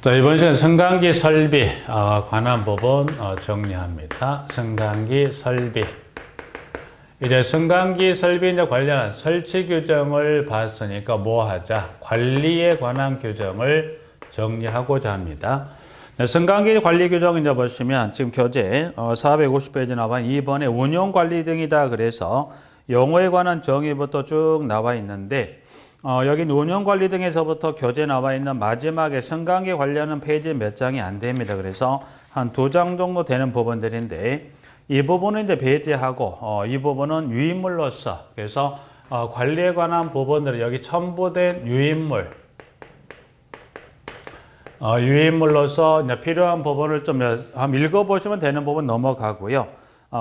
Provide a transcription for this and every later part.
자, 이번 시간 승강기 설비 관한 부분 정리합니다. 승강기 설비. 이제 승강기 설비 이제 관련한 설치 규정을 봤으니까 뭐 하자? 관리에 관한 규정을 정리하고자 합니다. 승강기 관리 규정 이제 보시면 지금 교재 450페이지 나와 2번에 운용 관리 등이다. 그래서 용어에 관한 정의부터 쭉 나와 있는데 여기 운영 관리 등에서부터 교재 나와 있는 마지막에 승강기 관련한 페이지 몇 장이 안 됩니다. 그래서 한 2장 정도 되는 부분들인데 이 부분은 이제 배제하고 이 부분은 유인물로서 그래서 관리에 관한 부분들은 여기 첨부된 유인물 유인물로서 이제 필요한 부분을 좀 한번 읽어보시면 되는 부분 넘어가고요.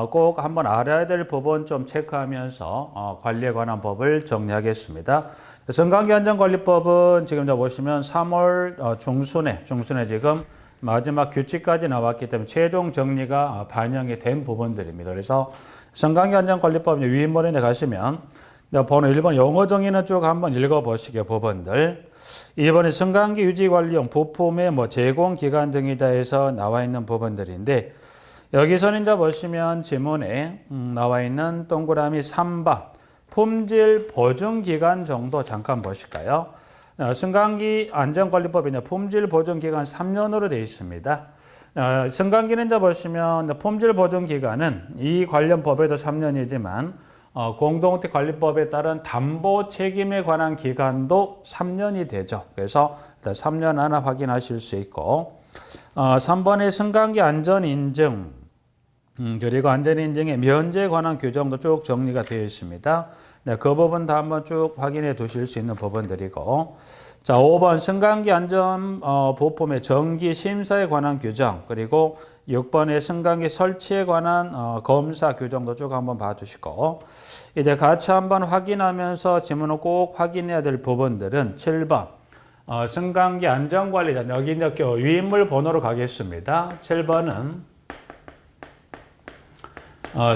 꼭 한번 알아야 될 부분 좀 체크하면서 관리에 관한 법을 정리하겠습니다. 승강기 안전관리법은 지금 보시면 3월 중순에 지금 마지막 규칙까지 나왔기 때문에 최종 정리가 반영이 된 부분들입니다. 그래서 승강기 안전관리법 위인물에 가시면 번호 1번 용어 정의는 쭉 한번 읽어보시게 부분들. 2번에 승강기 유지관리용 부품의 제공 기간 등이다 해서 나와 있는 부분들인데 여기서는 이제 보시면 지문에 나와 있는 동그라미 3번 품질 보증 기간 정도 잠깐 보실까요? 승강기 안전관리법에 품질 보증 기간 3년으로 되어 있습니다. 승강기는 이제 보시면 품질 보증 기간은 이 관련 법에도 3년이지만 공동체 관리법에 따른 담보 책임에 관한 기간도 3년이 되죠. 그래서 3년 하나 확인하실 수 있고 3번의 승강기 안전 인증 그리고 안전인증의 면제에 관한 규정도 쭉 정리가 되어 있습니다. 네, 그 부분 다 한번 쭉 확인해 두실 수 있는 부분들이고 자 5번 승강기 안전 부품의 정기 심사에 관한 규정 그리고 6번의 승강기 설치에 관한 검사 규정도 쭉 한번 봐주시고 이제 같이 한번 확인하면서 지문을 꼭 확인해야 될 부분들은 7번 승강기 안전관리자 여기 이제 유인물 번호로 가겠습니다. 7번은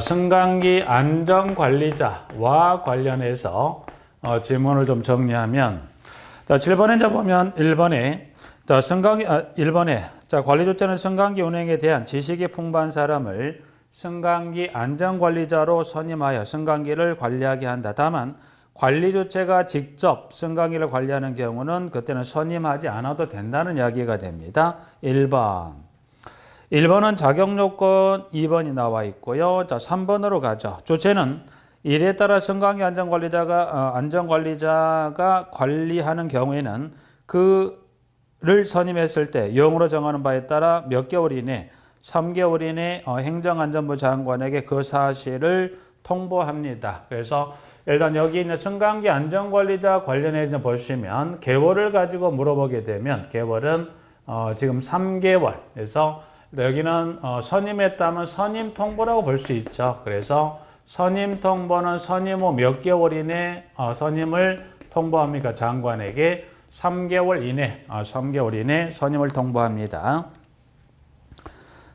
승강기 안전관리자와 관련해서 질문을 좀 정리하면 자 7번에 이제 보면 1번에 자 승강기 1번에 자 관리 조치는 승강기 운행에 대한 지식이 풍부한 사람을 승강기 안전관리자로 선임하여 승강기를 관리하게 한다. 다만 관리 조치가 직접 승강기를 관리하는 경우는 그때는 선임하지 않아도 된다는 이야기가 됩니다. 1번은 자격요건 2번이 나와 있고요. 자, 3번으로 가죠. 조치는 이에 따라 승강기 안전관리자가 관리하는 경우에는 그를 선임했을 때 영으로 정하는 바에 따라 몇 개월 이내 3개월 이내 행정안전부 장관에게 그 사실을 통보합니다. 그래서 일단 여기 있는 승강기 안전관리자 관련해서 보시면 개월을 가지고 물어보게 되면 개월은 지금 3개월 그래서 여기는 선임했다면 선임 통보라고 볼 수 있죠. 그래서 선임 통보는 선임 후 몇 개월 이내 선임을 통보합니까? 장관에게 3개월 이내 선임을 통보합니다.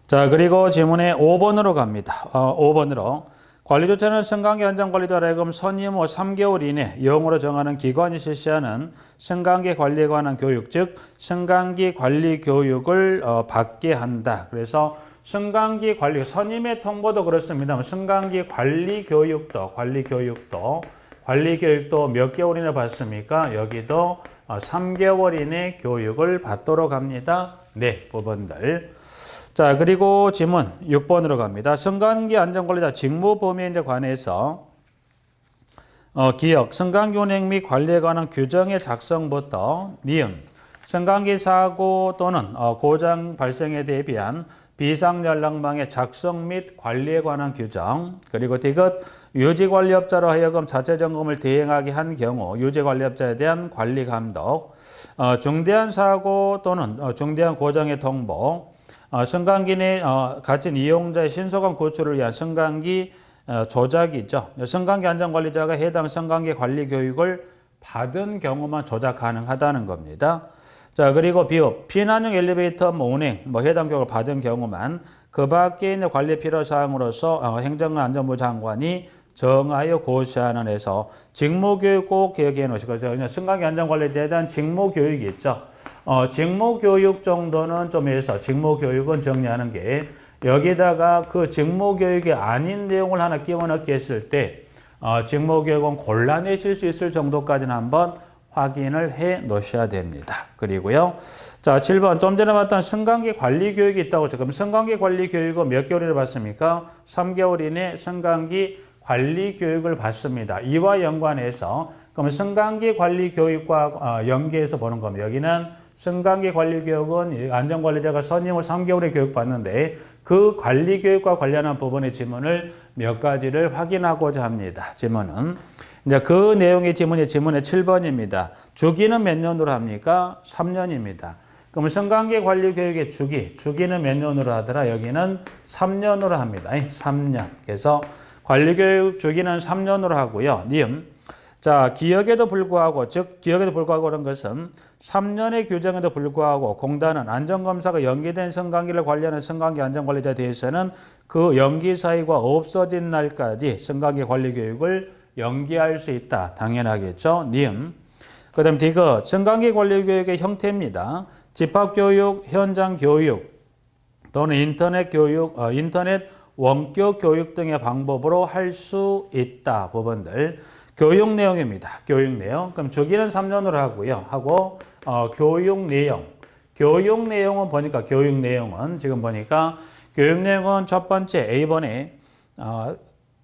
자, 그리고 지문에 5번으로 갑니다. 5번으로 관리조치는 승강기 안전관리자로 하여금 선임 후 3개월 이내 영으로 정하는 기관이 실시하는 승강기 관리에 관한 교육, 즉 승강기 관리 교육을 받게 한다. 그래서 승강기 관리, 선임의 통보도 그렇습니다만 승강기 관리 교육도 몇 개월 이내 받습니까? 여기도 3개월 이내 교육을 받도록 합니다. 네, 부분들. 자, 그리고 지문 6번으로 갑니다. 승강기 안전관리자 직무 범위에 관해서 기억, 승강기 운행 및 관리에 관한 규정의 작성부터 니은, 승강기 사고 또는 고장 발생에 대비한 비상연락망의 작성 및 관리에 관한 규정, 그리고 디귿, 유지관리업자로 하여금 자체점검을 대행하게 한 경우 유지관리업자에 대한 관리 감독, 중대한 사고 또는 중대한 고장의 통보, 승강기 내 갇힌 이용자의 신속한 구출을 위한 승강기 조작이죠. 승강기 안전관리자가 해당 승강기 관리 교육을 받은 경우만 조작 가능하다는 겁니다. 자, 그리고 비업, 피난용 엘리베이터 운행, 해당 교육을 받은 경우만 그 밖에 있는 관리 필요사항으로서 행정안전부 장관이 정하여 고시하는 해서 직무교육 꼭 기억해 놓으시고 그냥 승강기 안전관리제에 대한 직무교육이 있죠. 직무교육 정도는 좀 해서 직무교육은 정리하는 게 여기다가 그 직무교육이 아닌 내용을 하나 끼워 넣기 했을 때 직무교육은 골라내실 수 있을 정도까지는 한번 확인을 해 놓으셔야 됩니다. 그리고요. 자, 7번. 좀 전에 봤던 승강기 관리 교육이 있다고 했죠. 그럼 승강기 관리 교육은 몇 개월이나 받습니까? 3개월 이내 승강기 관리 교육을 받습니다. 이와 연관해서 그럼 승강기 관리 교육과 연계해서 보는 겁니다. 여기는 승강기 관리 교육은 안전관리자가 선임을 3개월에 교육받는데 그 관리 교육과 관련한 부분의 지문을 몇 가지를 확인하고자 합니다. 지문은 이제 그 내용의 지문의 7번입니다. 주기는 몇 년으로 합니까? 3년입니다. 그럼 승강기 관리 교육의 주기는 몇 년으로 하더라? 여기는 3년으로 합니다. 3년. 그래서 관리 교육 주기는 3년으로 하고요. 자, 기억에도 불구하고, 즉 기억에도 불구하고 그런 것은 3년의 규정에도 불구하고 공단은 안전검사가 연기된 승강기를 관리하는 승강기 안전관리자에 대해서는 그 연기 사유가 없어진 날까지 승강기 관리 교육을 연기할 수 있다. 당연하겠죠. 그 다음 디귿, 승강기 관리 교육의 형태입니다. 집합교육, 현장 교육 또는 인터넷 교육, 인터넷 원격 교육 등의 방법으로 할 수 있다. 부분들. 교육 내용입니다. 교육 내용. 그럼 주기는 3년으로 하고요. 교육 내용. 교육 내용은 보니까 지금 보니까 교육 내용은 첫 번째 A번에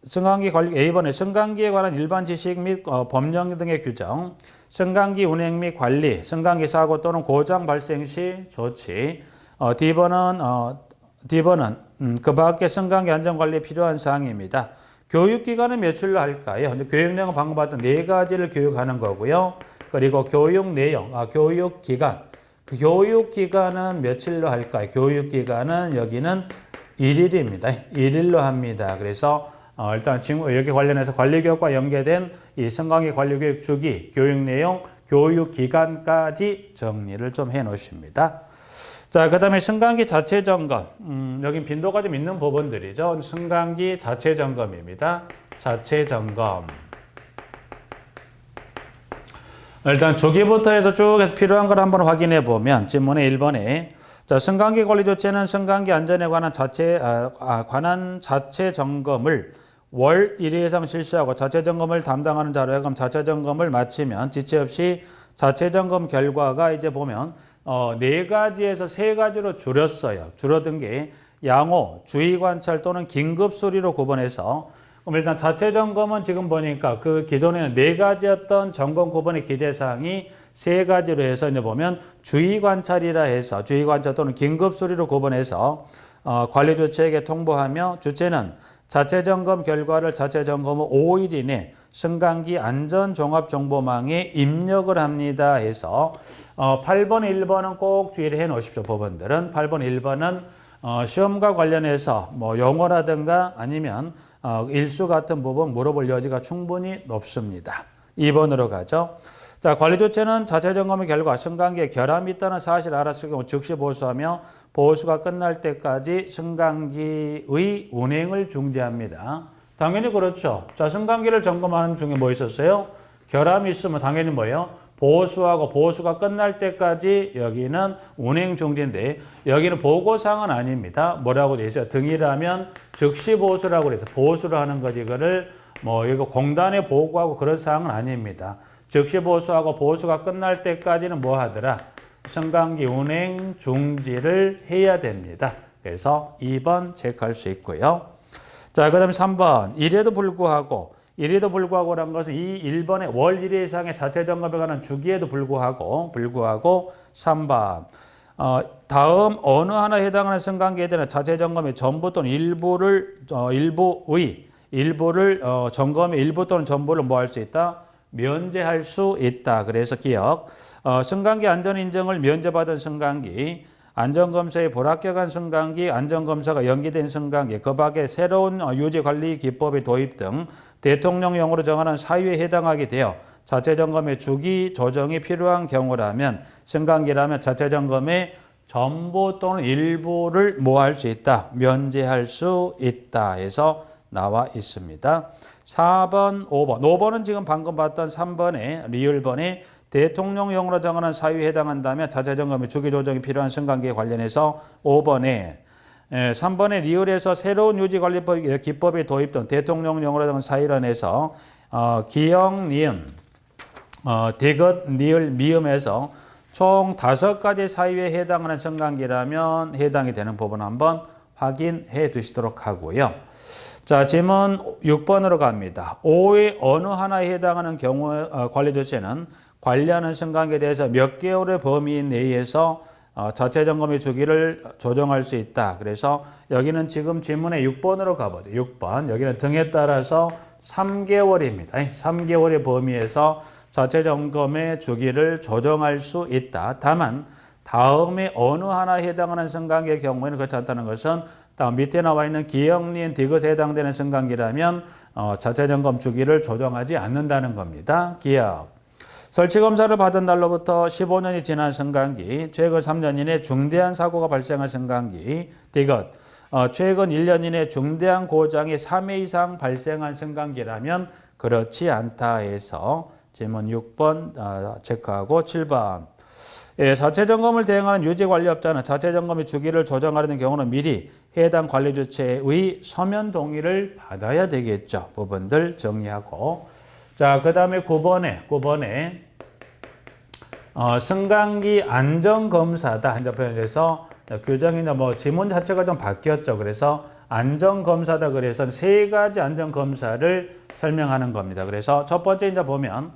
승강기 관리 A번에 승강기에 관한 일반 지식 및 법령 등의 규정, 승강기 운행 및 관리, 승강기 사고 또는 고장 발생 시 조치. D번은 그 밖에 승강기 안전관리에 필요한 사항입니다. 교육기간은 며칠로 할까요? 근데 교육 내용은 방금 봤던 4가지를 교육하는 거고요. 그리고 교육 내용, 교육기간. 그 교육기간은 며칠로 할까요? 교육기간은 여기는 1일입니다. 1일로 합니다. 그래서 일단 지금 여기 관련해서 관리교육과 연계된 이 승강기 관리교육 주기, 교육 내용, 교육기간까지 정리를 좀 해 놓으십니다. 자, 그 다음에 승강기 자체 점검. 여기 빈도가 좀 있는 부분들이죠. 승강기 자체 점검입니다. 자체 점검. 일단 주기부터 해서 쭉 해서 필요한 걸 한번 확인해 보면 지문의 1번에 자, 승강기 관리 조치는 승강기 안전에 관한 자체 점검을 월 1회 이상 실시하고 자체 점검을 담당하는 자로 하여금 자체 점검을 마치면 지체 없이 자체 점검 결과가 이제 보면 4가지에서 3가지로 줄었어요. 줄어든 게 양호, 주의 관찰 또는 긴급 수리로 구분해서 그럼 일단 자체 점검은 지금 보니까 그 기존에는 4가지였던 점검 구분의 기재사항이 3가지로 해서 이제 보면 주의 관찰이라 해서 주의 관찰 또는 긴급 수리로 구분해서 관리 주체에게 통보하며 주체는 자체 점검 결과를 자체 점검 후 5일 이내 승강기 안전종합정보망에 입력을 합니다 해서 8번, 1번은 꼭 주의를 해 놓으십시오. 부분들은 8번, 1번은 시험과 관련해서 뭐 용어라든가 아니면 일수 같은 부분 물어볼 여지가 충분히 높습니다. 2번으로 가죠. 자, 관리 조치는 자체 점검의 결과 승강기에 결함이 있다는 사실을 알았을 경우 즉시 보수하며 보수가 끝날 때까지 승강기의 운행을 중지합니다. 당연히 그렇죠. 자, 승강기를 점검하는 중에 뭐 있었어요? 결함이 있으면 당연히 뭐예요? 보수하고 보수가 끝날 때까지 여기는 운행 중지인데 여기는 보고사항은 아닙니다. 뭐라고 돼 있어요? 등이라면 즉시 보수라고 그래서 보수를 하는 거지. 이거를 뭐 이거 공단에 보고하고 그런 사항은 아닙니다. 즉시 보수하고 보수가 끝날 때까지는 뭐 하더라? 승강기 운행 중지를 해야 됩니다. 그래서 2번 체크할 수 있고요. 자, 그 다음에 3번. 이래도 불구하고라는 것은 이 1번의 월 1회 이상의 자체 점검에 관한 주기에도 불구하고 3번. 다음 어느 하나에 해당하는 승강기에 대한 자체 점검의 전부 또는 일부를 점검의 일부 또는 전부를 뭐 할 수 있다? 면제할 수 있다. 그래서 기억. 승강기 안전인증을 면제받은 승강기, 안전검사에 불합격한 승강기, 안전검사가 연기된 승강기, 그 밖에 새로운 유지관리 기법의 도입 등 대통령령으로 정하는 사유에 해당하게 되어 자체 점검의 주기 조정이 필요한 경우라면 승강기라면 자체 점검의 전부 또는 일부를 뭐 할 수 있다? 면제할 수 있다 해서 나와 있습니다. 4번, 5번. 5번은 지금 방금 봤던 3번의 리을번에 대통령령으로 정하는 사유에 해당한다면 자체점검의 주기 조정이 필요한 승강기에 관련해서 5번에 3번의 리을에서 새로운 유지관리법 기법이 도입된 대통령령으로 정한 사유론에서 기역, 니은, 디귿, 니을, 미음에서 총 5가지 사유에 해당하는 승강기라면 해당이 되는 부분 한번 확인해 두시도록 하고요. 자, 질문 6번으로 갑니다. 5의 어느 하나에 해당하는 경우 관리 조치는 관리하는 승강기에 대해서 몇 개월의 범위 내에서 자체 점검의 주기를 조정할 수 있다. 그래서 여기는 지금 질문의 6번으로 가보죠. 6번. 여기는 등에 따라서 3개월입니다. 3개월의 범위에서 자체 점검의 주기를 조정할 수 있다. 다만 다음에 어느 하나에 해당하는 승강기의 경우에는 그렇지 않다는 것은 다음 밑에 나와 있는 기역, 니은, 디귿에 해당되는 승강기라면 자체 점검 주기를 조정하지 않는다는 겁니다. 기역. 설치검사를 받은 날로부터 15년이 지난 승강기, 최근 3년 이내 중대한 사고가 발생한 승강기, 디귿. 최근 1년 이내 중대한 고장이 3회 이상 발생한 승강기라면 그렇지 않다 해서 질문 6번 체크하고 7번. 자체 점검을 대행하는 유지관리업자는 자체 점검의 주기를 조정하려는 경우는 미리 해당 관리 주체의 서면 동의를 받아야 되겠죠. 부분들 정리하고. 자, 그 다음에 9번에 승강기 안전검사다. 한자 표현에서 규정이나 지문 자체가 좀 바뀌었죠. 그래서 안전검사다. 그래서 3가지 안전검사를 설명하는 겁니다. 그래서 첫 번째 이제 보면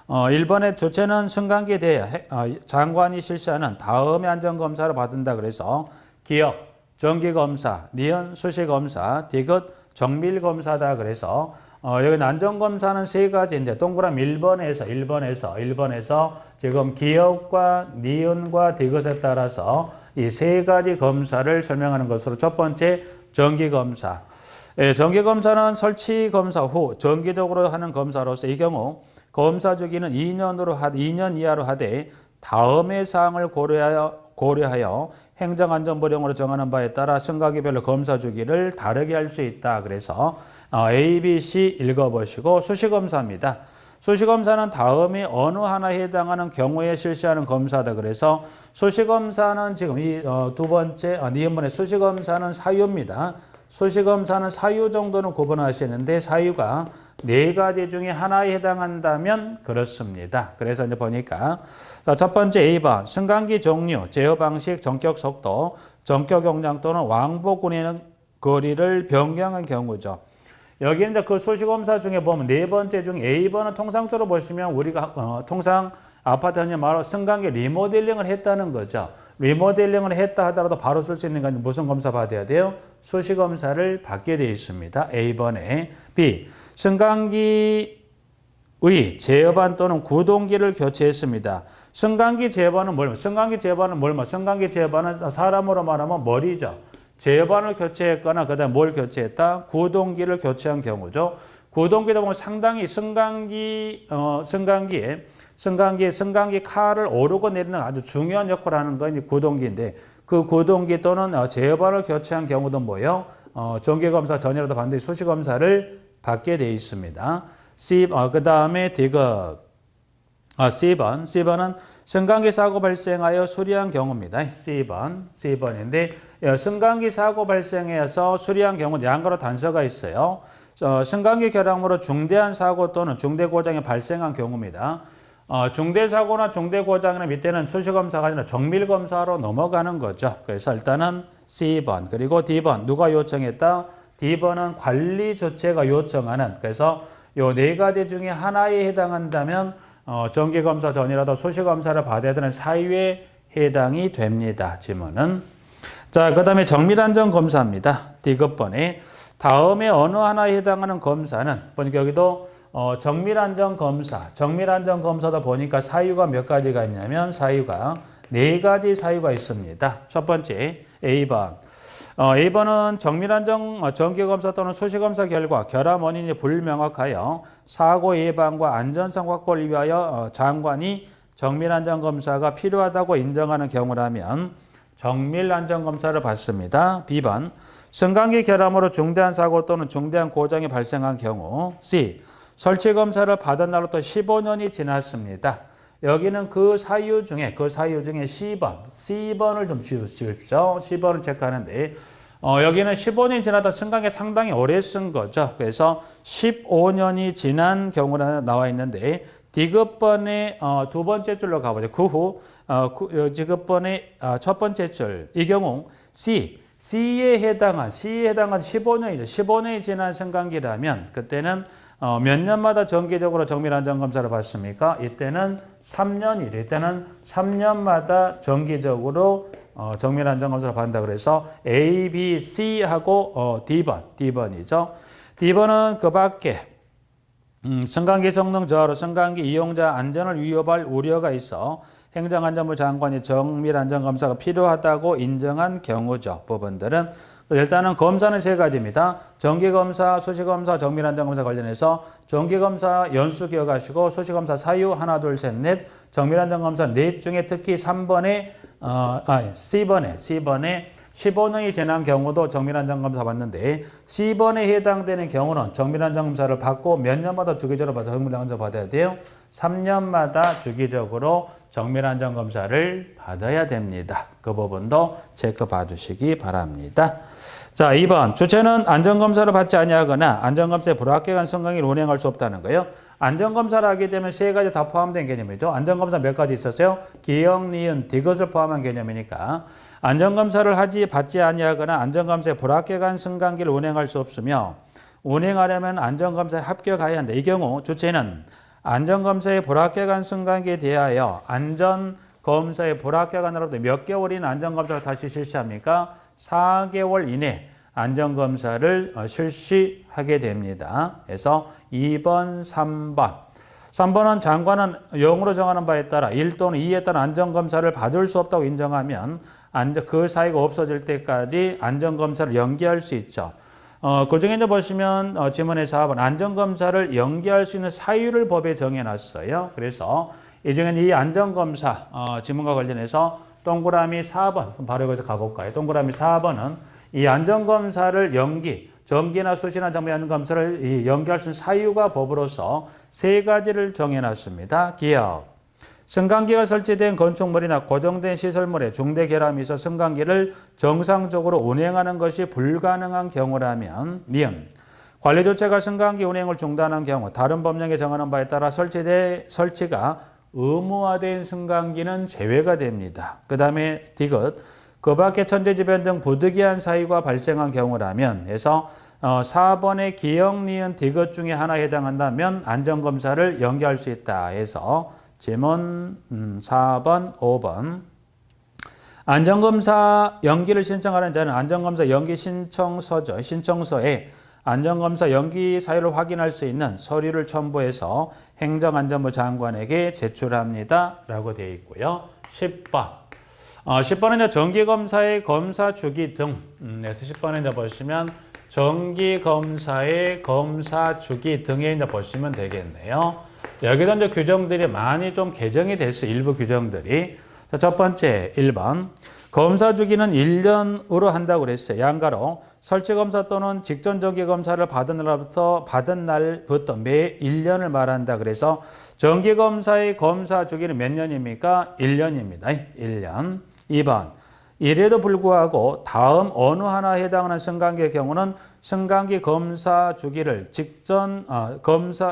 1번의 주체는 승강기에 대해 장관이 실시하는 다음의 안전검사를 받은다. 그래서 기역, 정기검사, 니은, 수시검사, 디귿, 정밀검사다. 그래서 여기 안전검사는 3가지인데 동그라미 1번에서 지금 기역과 니은과 디귿에 따라서 이 3가지 검사를 설명하는 것으로 첫 번째 정기검사. 정기검사는 설치검사 후 정기적으로 하는 검사로서 이 경우 검사 주기는 2년 이하로 하되 다음의 사항을 고려하여 행정안전보령으로 정하는 바에 따라 승강기별로 검사 주기를 다르게 할 수 있다. 그래서 A, B, C 읽어보시고 수시검사입니다. 수시검사는 다음에 어느 하나에 해당하는 경우에 실시하는 검사다. 그래서 수시검사는 지금 이 두 번째 니은번의 수시검사는 사유입니다. 수시검사는 사유 정도는 구분하시는데 사유가 4가지 중에 하나에 해당한다면 그렇습니다. 그래서 이제 보니까 첫 번째 A번 승강기 종류, 제어 방식, 전격 속도, 전격 용량 또는 왕복 운행 거리를 변경한 경우죠. 여기 이제 그 수시검사 중에 보면 4번째 중 A번은 통상적으로 보시면 우리가 통상 아파트 현재 말로 승강기 리모델링을 했다는 거죠. 리모델링을 했다 하더라도 바로 쓸 수 있는 건 무슨 검사 받아야 돼요? 수시검사를 받게 되어 있습니다. A번에. B. 승강기의 제어반 또는 구동기를 교체했습니다. 승강기 제어반은 뭘? 승강기 제어반은 사람으로 말하면 머리죠. 제어반을 교체했거나 그다음 뭘 교체했다? 구동기를 교체한 경우죠. 구동기다 보면 상당히 승강기 칼을 오르고 내리는 아주 중요한 역할을 하는 건 이제 구동기인데 그 구동기 또는 제어반을 교체한 경우도 뭐예요? 정기검사 전이라도 반드시 수시검사를 받게 되어 있습니다. 그 다음에 C번은 승강기 사고 발생하여 수리한 경우입니다. C번인데 승강기 사고 발생해서 수리한 경우 양가로 단서가 있어요. 승강기 결함으로 중대한 사고 또는 중대 고장이 발생한 경우입니다. 중대 사고나 중대 고장이나 밑에는 수시검사가 아니라 정밀검사로 넘어가는 거죠. 그래서 일단은 C번 그리고 D번 누가 요청했다? D번은 관리 주체가 요청하는 그래서 요 4가지 중에 하나에 해당한다면 정기검사 전이라도 수시검사를 받아야 되는 사유에 해당이 됩니다. 지문은. 자, 그 다음에 정밀안전검사입니다. D급번에 다음에 어느 하나에 해당하는 검사는 보니까 여기도 정밀안전검사도 보니까 사유가 몇 가지가 있냐면 사유가 4가지 사유가 있습니다. 첫 번째 A번. A번은 정기검사 또는 수시검사 결과 결함 원인이 불명확하여 사고 예방과 안전성 확보를 위하여 장관이 정밀안전검사가 필요하다고 인정하는 경우라면 정밀 안전검사를 받습니다. B번 승강기 결함으로 중대한 사고 또는 중대한 고장이 발생한 경우. C. 설치검사를 받은 날로부터 15년이 지났습니다. 여기는 그 사유 중에 C번을 좀 지우십시오. C번을 체크하는데 여기는 15년이 지나다 승강기 상당히 오래 쓴 거죠. 그래서 15년이 지난 경우가 나와 있는데 디귿번의 두 번째 줄로 가보죠. 그 후 디귿번의 첫 번째 줄. 이 경우 C에 해당한 15년이죠. 15년이 지난 승강기라면 그때는 몇 년마다 정기적으로 정밀안전검사를 받습니까? 이때는 3년이죠. 이때는 3년마다 정기적으로 정밀안전검사를 받는다 그래서 A, B, C하고 D번이죠. D번은 그 밖에 승강기 성능 저하로 승강기 이용자 안전을 위협할 우려가 있어 행정안전부 장관이 정밀안전검사가 필요하다고 인정한 경우죠. 부분들은 일단은 검사는 세 가지입니다. 정기검사, 수시검사, 정밀안전검사 관련해서 정기검사 연수 기억하시고 수시검사 사유 하나, 둘, 셋, 넷, 정밀안전검사 넷 중에 특히 3번에 C번에 15년이 지난 경우도 정밀안전검사 받는데 C번에 해당되는 경우는 정밀안전검사를 받고 몇 년마다 주기적으로 정밀안전검사 받아야 돼요? 3년마다 주기적으로 정밀안전검사를 받아야 됩니다. 그 부분도 체크 봐주시기 바랍니다. 자, 2번. 주체는 안전검사를 받지 아니하거나 안전검사에 불합격한 승강기를 운행할 수 없다는 거예요. 안전검사를 하게 되면 세 가지 다 포함된 개념이죠. 안전검사 몇 가지 있었어요? 기역, 니은, 디귿을 포함한 개념이니까 안전검사를 받지 아니하거나 안전검사에 불합격한 승강기를 운행할 수 없으며 운행하려면 안전검사에 합격해야 한다. 이 경우 주체는 안전검사에 불합격한 승강기에 대하여 안전검사에 불합격한 날로부터 몇 개월인 안전검사를 다시 실시합니까? 4개월 이내 안전검사를 실시하게 됩니다. 그래서 2번, 3번. 3번은 장관은 0으로 정하는 바에 따라 1 또는 2에 따른 안전검사를 받을 수 없다고 인정하면 그 사유가 없어질 때까지 안전검사를 연기할 수 있죠. 그 중에 이제 보시면 지문의 4번 안전검사를 연기할 수 있는 사유를 법에 정해놨어요. 그래서 이 중에 이 안전검사 지문과 관련해서 동그라미 4번 바로 여기서 가볼까요? 동그라미 4번은 이 안전검사를 정기나 수시나 정밀 안전검사를 연기할 수 있는 사유가 법으로서 세 가지를 정해놨습니다. 기억. 승강기가 설치된 건축물이나 고정된 시설물에 중대 결함이 있어 승강기를 정상적으로 운행하는 것이 불가능한 경우라면 니은. 관리조체가 승강기 운행을 중단한 경우 다른 법령에 정하는 바에 따라 설치가 의무화된 승강기는 제외가 됩니다. 그 다음에 디귿. 그 밖에 천재지변 등 부득이한 사유가 발생한 경우라면 해서 4번의 기역, 니은, 디귿 중에 하나에 해당한다면 안전검사를 연기할 수 있다 해서 지문 4번, 5번. 안전검사 연기를 신청하는 자는 안전검사 연기 신청서죠. 신청서에 안전검사 연기 사유를 확인할 수 있는 서류를 첨부해서 행정안전부 장관에게 제출합니다. 라고 되어 있고요. 10번. 10번은 정기검사의 검사 주기 등. 그래서 10번에 이제 보시면 정기검사의 검사 주기 등에 이제 보시면 되겠네요. 여기도 이제 규정들이 많이 좀 개정이 됐어요. 일부 규정들이. 자, 첫 번째 1번. 검사 주기는 1년으로 한다고 그랬어요. 양가로 설치검사 또는 직전 정기검사를 받은 날부터 매 1년을 말한다. 그래서 정기검사의 검사 주기는 몇 년입니까? 1년입니다. 1년. 2번. 이래도 불구하고 다음 어느 하나에 해당하는 승강기의 경우는 승강기 검사 주기를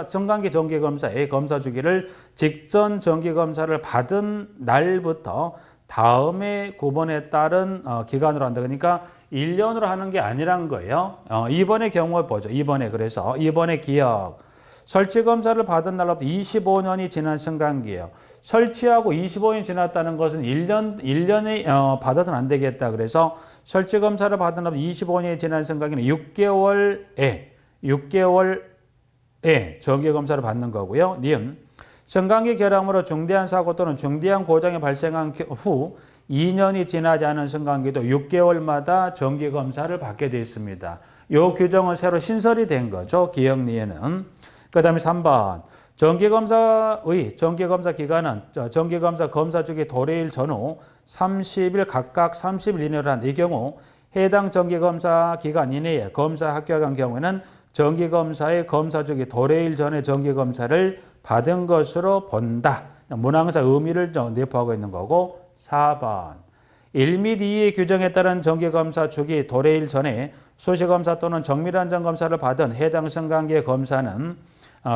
승강기 정기검사의 검사 주기를 직전 정기검사를 받은 날부터 다음에 9번에 따른 기간으로 한다. 그러니까 1년으로 하는 게 아니란 거예요. 2번의 경우를 보죠. 2번에 그래서 2번의 기억. 설치검사를 받은 날로부터 25년이 지난 승강기예요. 설치하고 25년이 지났다는 것은 1년에 받아서는 안 되겠다. 그래서 설치검사를 받은 날로부터 25년이 지난 승강기는 6개월에 정기검사를 받는 거고요. 니은. 승강기 결함으로 중대한 사고 또는 중대한 고장이 발생한 후 2년이 지나지 않은 승강기도 6개월마다 정기검사를 받게 되어 있습니다. 이 규정은 새로 신설이 된 거죠. 기억 니에는. 그 다음에 3번. 정기검사 기간은 정기검사 검사 주기 도래일 전후 30일 각각 30일 이내로 한 이 경우 해당 정기검사 기간 이내에 검사 합격한 경우에는 정기검사의 검사 주기 도래일 전에 정기검사를 받은 것으로 본다. 문항사 의미를 내포하고 있는 거고 4번 1및 2의 규정에 따른 정기검사 주기 도래일 전에 수시검사 또는 정밀안전검사를 받은 해당 승강기의 검사는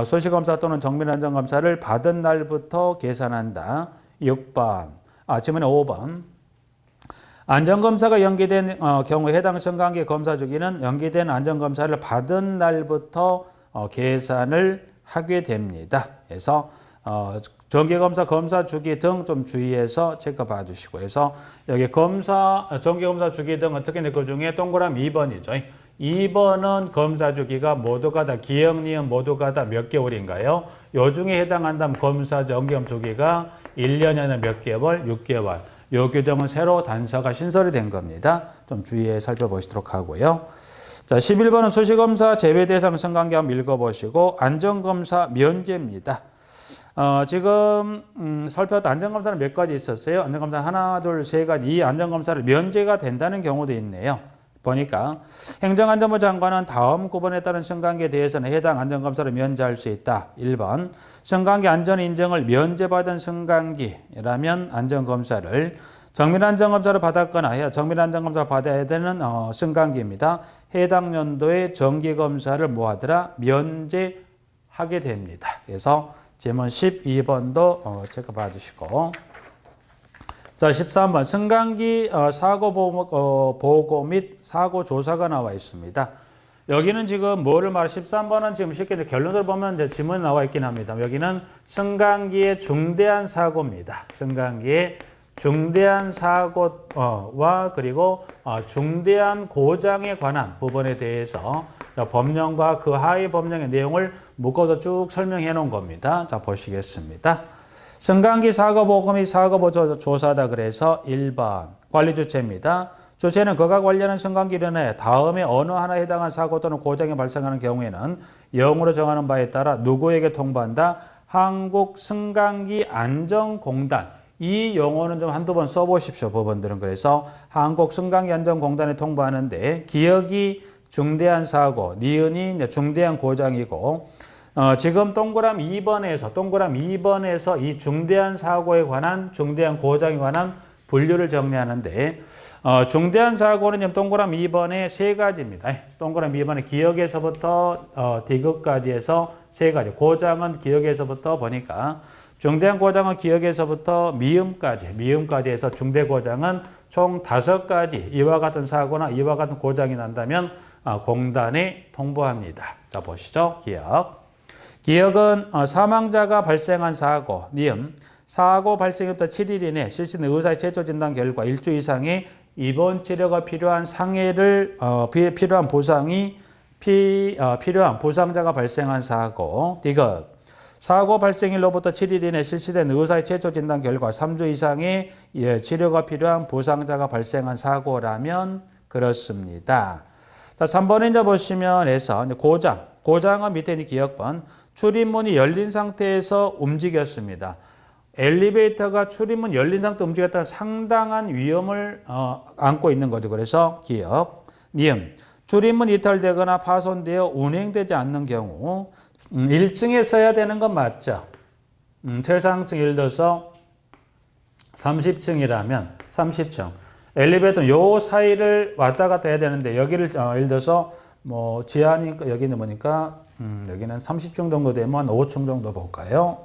수시검사 또는 정밀안전검사를 받은 날부터 계산한다. 6번 질문에 5번 안전검사가 연기된 경우 해당 승강기 검사 주기는 연기된 안전검사를 받은 날부터 계산을 하게 됩니다. 그래서 정기검사, 검사 주기 등 좀 주의해서 체크해 주시고 해서 여기 정기검사 주기 등은 특히 그 중에 동그라미 2번이죠. 2번은 검사 주기가 모두가 다 기억, 니은 모두가 다 몇 개월인가요? 요 중에 해당한다면 검사 정기검 주기가 1년이 아니라 몇 개월? 6개월. 요 규정은 새로 단서가 신설이 된 겁니다. 좀 주의해 살펴보시도록 하고요. 자, 11번은 수시검사 제외 대상 승강기 한번 읽어보시고 안전검사 면제입니다. 지금 살펴봤던 안전검사는 몇 가지 있었어요? 안전검사 하나, 둘, 세 가지. 이 안전검사를 면제가 된다는 경우도 있네요. 보니까 행정안전부 장관은 다음 구본에 따른 승강기에 대해서는 해당 안전검사를 면제할 수 있다. 1번 승강기 안전인증을 면제받은 승강기라면 안전검사를 정밀안전검사를 받았거나 정밀안전검사를 받아야 되는 승강기입니다. 해당 연도의 정기검사를 뭐하더라? 면제하게 됩니다. 그래서 질문 12번도 체크 봐주시고 자 13번 승강기 사고 보고 및 사고 조사가 나와 있습니다. 여기는 지금 뭐를 13번은 지금 쉽게 결론을 보면 이제 지문에 나와 있긴 합니다. 여기는 승강기의 중대한 사고입니다. 승강기의 중대한 사고와 그리고 중대한 고장에 관한 부분에 대해서 법령과 그 하위 법령의 내용을 묶어서 쭉 설명해 놓은 겁니다. 자, 보시겠습니다. 승강기 사고 보고 및 사고 보조 조사다 그래서 1번 관리 주체입니다. 주체는 그가 관리하는 승강기련에 다음에 어느 하나에 해당한 사고 또는 고장이 발생하는 경우에는 0으로 정하는 바에 따라 누구에게 통보한다? 한국승강기안전공단. 이 용어는 좀 한두 번 써보십시오. 법원들은. 그래서 한국승강기안전공단에 통보하는데 기억이 중대한 사고, 니은이 중대한 고장이고 지금 동그라미 2번에서 이 중대한 사고에 관한 중대한 고장에 관한 분류를 정리하는데 중대한 사고는 지금 동그라미 2번에 세 가지입니다. 동그라미 2번에 기억에서부터 디귿까지 해서 세 가지. 고장은 기억에서부터 보니까 중대한 고장은 기억에서부터 미음까지 해서 중대 고장은 총 5가지 이와 같은 사고나 이와 같은 고장이 난다면 공단에 통보합니다. 자 보시죠. 기억은 사망자가 발생한 사고, 니은 사고 발생부터 7일 이내 실시된 의사의 최초 진단 결과 1주 이상의 입원 치료가 필요한 상해를 필요한 부상이 필요한 부상자가 발생한 사고, 디귿 사고 발생일로부터 7일 이내 실시된 의사의 최초 진단 결과 3주 이상의 치료가 필요한 부상자가 발생한 사고라면 그렇습니다. 자, 3번에 이제 보시면 고장은 밑에 있는 기억번 출입문이 열린 상태에서 움직였습니다. 엘리베이터가 출입문 열린 상태 움직였다는 상당한 위험을 안고 있는 거죠. 그래서 기억, 니은 출입문 이탈되거나 파손되어 운행되지 않는 경우 1층에 써야 되는 건 맞죠. 최상층 예를 들어서 30층이라면 30층 엘리베이터는 요 사이를 왔다 갔다 해야 되는데 여기를 예를 들어서 뭐 지하니까 여기는 뭐니까 여기는 30층 정도 되면 5층 정도 볼까요?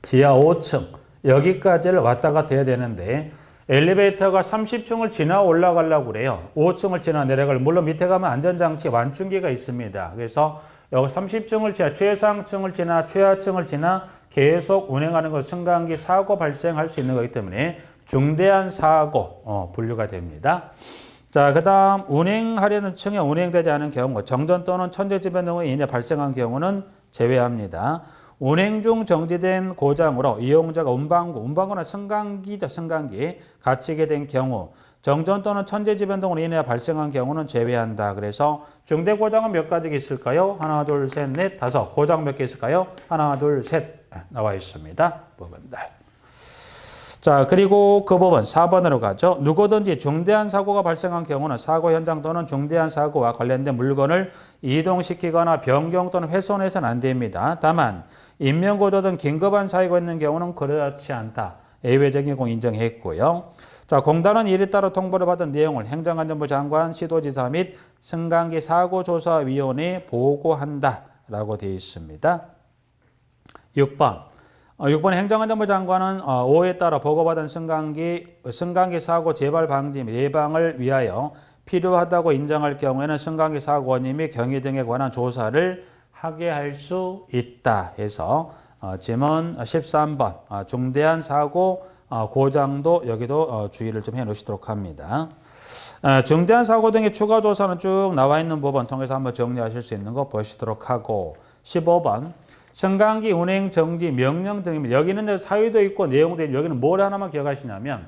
지하 5층 여기까지를 왔다 갔다 해야 되는데 엘리베이터가 30층을 지나 올라가려고 그래요. 5층을 지나 물론 밑에 가면 안전장치 완충기가 있습니다. 그래서 여기 30층을 지나 최상층을 지나 최하층을 지나 계속 운행하는 것 승강기 사고 발생할 수 있는 거기 때문에 중대한 사고 분류가 됩니다. 자, 그 다음 운행하려는 층에 운행되지 않은 경우 정전 또는 천재지변 등으로 인해 발생한 경우는 제외합니다. 운행 중 정지된 고장으로 이용자가 운반구나 승강기 갇히게 된 경우 정전 또는 천재지변 등으로 인해 발생한 경우는 제외한다. 그래서 중대 고장은 몇 가지 있을까요? 하나, 둘, 셋, 넷, 다섯. 고장 몇 개 있을까요? 하나, 둘, 셋 나와 있습니다. 부분들. 자, 그리고 그 법은 4번으로 가죠. 누구든지 중대한 사고가 발생한 경우는 사고 현장 또는 중대한 사고와 관련된 물건을 이동시키거나 변경 또는 훼손해서는 안 됩니다. 다만 인명구조 등 긴급한 사고가 있는 경우는 그렇지 않다. 예외적인 경우 인정했고요. 자, 공단은 이에 따라 통보를 받은 내용을 행정안전부 장관, 시도지사 및 승강기 사고조사위원회에 보고한다 라고 되어 있습니다. 6번 행정안전부 장관은 오해에 따라 보고받은 승강기 사고 재발 방지 및 예방을 위하여 필요하다고 인정할 경우에는 승강기 사고 원인 및 경위 등에 관한 조사를 하게 할 수 있다 해서 지문 13번 중대한 사고 고장도 여기도 주의를 좀 해 놓으시도록 합니다. 중대한 사고 등의 추가 조사는 쭉 나와 있는 부분 통해서 한번 정리하실 수 있는 거 보시도록 하고 15번 승강기 운행 정지 명령 등입니다. 여기는 사유도 있고 내용도 있고 여기는 뭘 하나만 기억하시냐면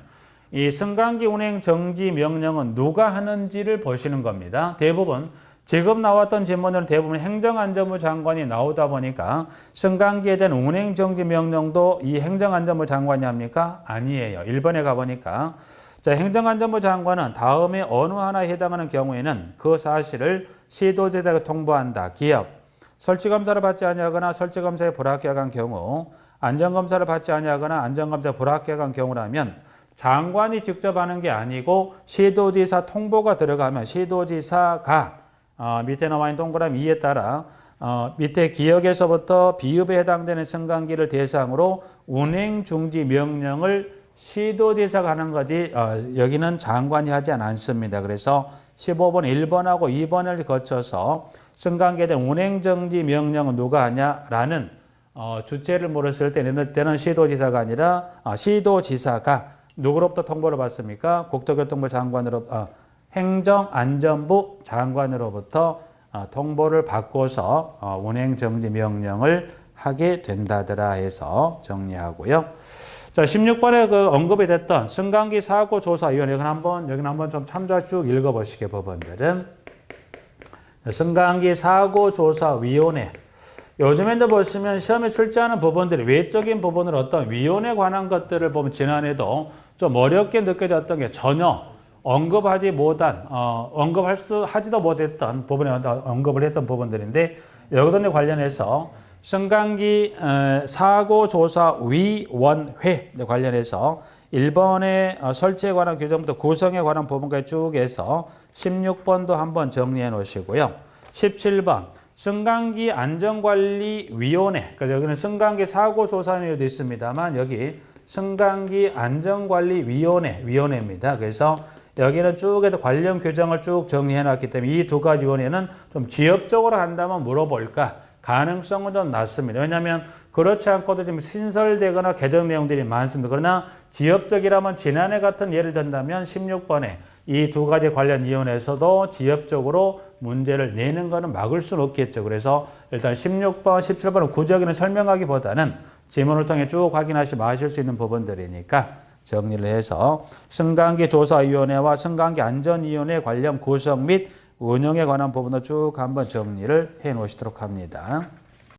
이 승강기 운행 정지 명령은 누가 하는지를 보시는 겁니다. 대부분 지금 나왔던 질문들은 대부분 행정안전부 장관이 나오다 보니까 승강기에 대한 운행 정지 명령도 이 행정안전부 장관이 합니까? 아니에요. 1번에 가보니까 자, 행정안전부 장관은 다음에 어느 하나에 해당하는 경우에는 그 사실을 시도지사에게 통보한다. 기업 설치검사를 받지 아니하거나 설치검사에 불합격한 경우, 안전검사를 받지 아니하거나 안전검사에 불합격한 경우라면 장관이 직접 하는 게 아니고 시도지사 통보가 들어가면 시도지사가 밑에 나와 있는 동그라미 2에 따라 밑에 기역에서부터 비읍에 해당되는 승강기를 대상으로 운행 중지 명령을 시도지사가 하는 거지 여기는 장관이 하지 않습니다. 그래서 15번 1번하고 2번을 거쳐서 승강기에 대한 운행정지 명령은 누가 하냐라는 주체를 물었을 때는 시도지사가 아니라 시도지사가 누구로부터 통보를 받습니까? 국토교통부 장관으로 행정안전부 장관으로부터 통보를 받고서 운행정지 명령을 하게 된다더라 해서 정리하고요. 자, 16번에 그 언급이 됐던 승강기 사고조사위원회 여기는 한번 좀 참조 쭉 읽어보시게 법원들은 승강기 사고조사위원회 요즘에도 보시면 시험에 출제하는 부분들이 외적인 부분을 어떤 위원회에 관한 것들을 보면 지난해도 좀 어렵게 느껴졌던 게 전혀 언급하지 못한 하지도 못했던 부분에 언급을 했던 부분들인데 여기도 관련해서 승강기 사고조사위원회 관련해서 1번의 설치에 관한 규정부터 구성에 관한 부분까지 쭉 해서 16번도 한번 정리해 놓으시고요. 17번 승강기 안전관리위원회 그래서 여기는 승강기 사고조사위원회도 있습니다만 여기 승강기 안전관리위원회입니다. 그래서 여기는 쭉 해서 관련 규정을 쭉 정리해 놨기 때문에 이 두 가지 위원회는 좀 지역적으로 한다면 물어볼까 가능성은 좀 낮습니다. 왜냐하면 그렇지 않고도 지금 신설되거나 개정 내용들이 많습니다. 그러나 지역적이라면 지난해 같은 예를 든다면 16번에 이 두 가지 관련 위원회에서도 지역적으로 문제를 내는 것은 막을 수는 없겠죠. 그래서 일단 16번, 17번은 구적으로 설명하기보다는 지문을 통해 쭉 확인하시면 아실 수 있는 부분들이니까 정리를 해서 승강기 조사위원회와 승강기 안전위원회 관련 구성 및 운영에 관한 부분도 쭉 한번 정리를 해 놓으시도록 합니다.